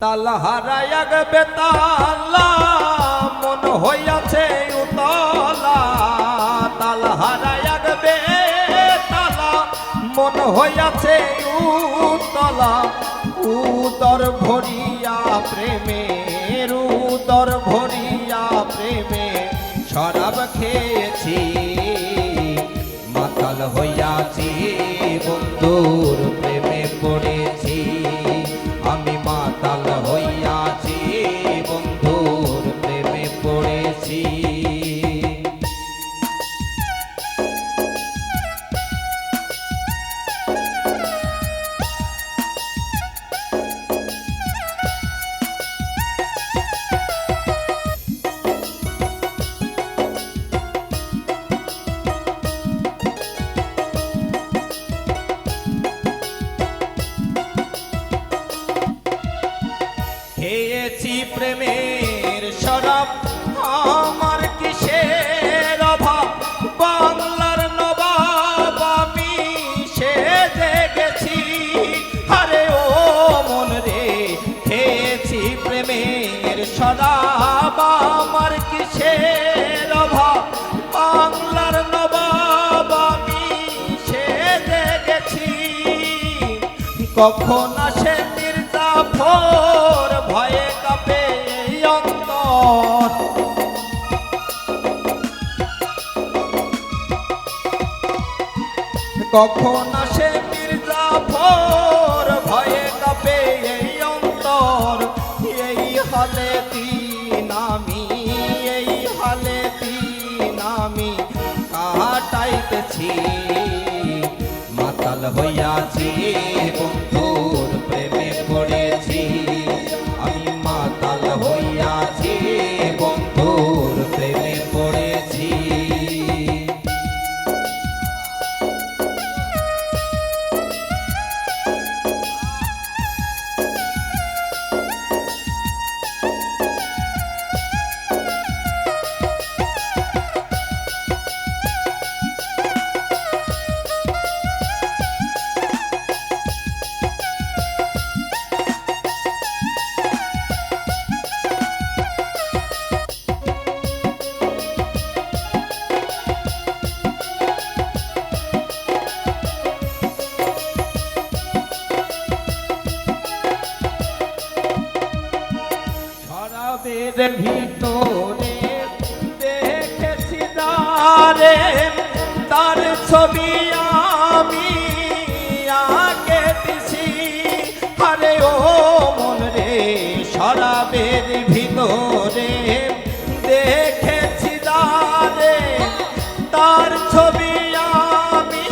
তালহারায় বেতালা মন হইয়াছে উতলা, তালহারায় বেতালা মন হইয়াছে উতলা। উদর ভরিয়া প্রেমের উদর ভরিয়া প্রেমে শরাব খেয়েছি, মাতাল হইয়াছি বন্ধুর প্রেমে পড়েছি। আমি মাতাল হইয়াছি বন্ধুর প্রেমে পড়েছি। খেয়েছি প্রেমের শরাব, আমার কিসের অভাব, বাংলার নবাব আমি সেজে গেছি। আরে ও মন রে, খেয়েছি প্রেমের শরাব, আমার কিসের অভাব, বাংলার নবাব আমি সেজে গেছি। কখন আসে মির্জাফর, ভয়ে কাঁপে এই অন্তর। কখন আসে মির্জাফর, ভয়ে কাঁপে এই অন্তর। এই হালে দিন আমি, এই হালে দিন আমি কাটাইতেছি, মাতাল হইয়াছি বন্ধুর প্রেমে পড়েছি। আমি মাতাল হইয়াছি বন্ধুর প্রেমে পড়েছি। শরাবের ভিতরে দেখেছি দারে, তার ছবি আমি আঁকেছি। আরে ও মন রে, শরাবের ভিতরে দেখেছি দারে, তার ছবি আমি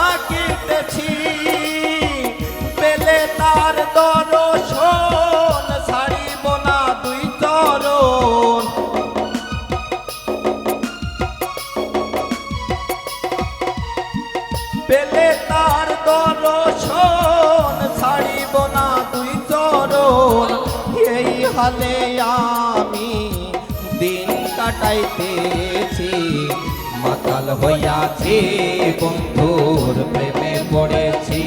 আঁকিতেছি। পেলে তার দর্শন ছাড়িব না দুই চরণ। পেলে তার দর্শন ছাড়িব না দুই চরণ। এই হালে আমি দিন কাটাইতেছি, মাতাল হইয়াছি বন্ধুর প্রেমে পড়েছি।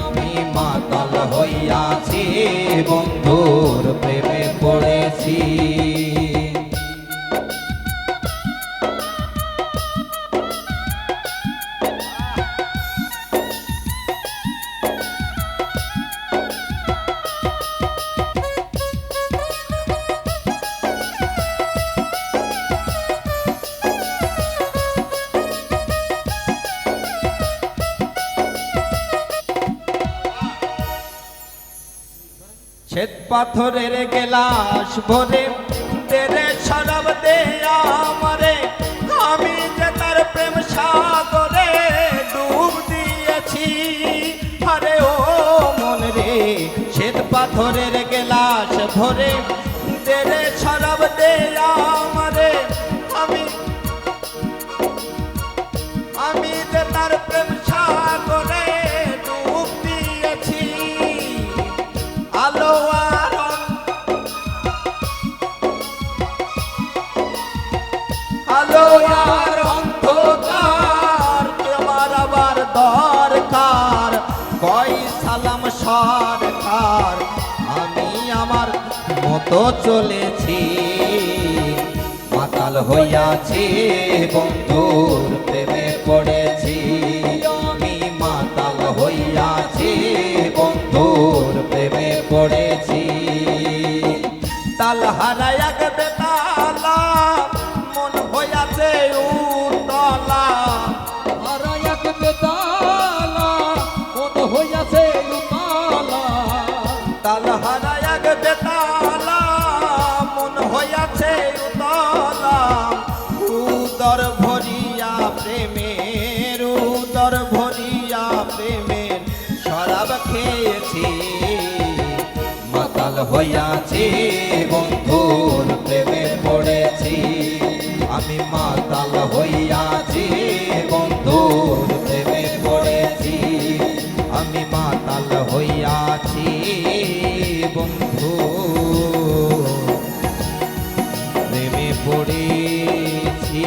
আমি মাতাল হইয়াছি বন্ধুর প্রেমে পড়েছি। শ্বেত পাথরের গেলাস ভরে তেরে শরাব দে আমারে, আমি যে তার প্রেম সাগরে ডুব দিয়েছি। আরে ও মন রে, শ্বেত পাথরের গেলাস ভরে তেরে শরাব দে আমারে, আমি যে তার প্রেম সাগরে ডুব দিয়েছি। আলো আর অন্ধকার তোমার আবার দরকার, কয় সালাম সরকার পথ চলেছি, মাতাল হইয়াছি বন্ধুর প্রেমে পড়েছি। আমি মাতাল হইয়াছি বন্ধুর প্রেমে পড়েছি। তাল হারাইয়া বেতালা মন হইয়াছে উতলা, হারাইয়া বেতালা মন হইয়াছে উতালা। তাল হারাইয়া বেতালা মন হইয়াছে উতলা। উদর ভরিয়া প্রেমের, উদর ভরিয়া প্রেমের শরাব খেয়েছি, মাতাল হইয়াছি বন্ধুর প্রেমে পড়েছি। আমি মাতাল হইয়াছি বন্ধুর প্রেমে পড়েছি। আমি মাতাল হইয়াছি বন্ধু প্রেমে পড়েছি।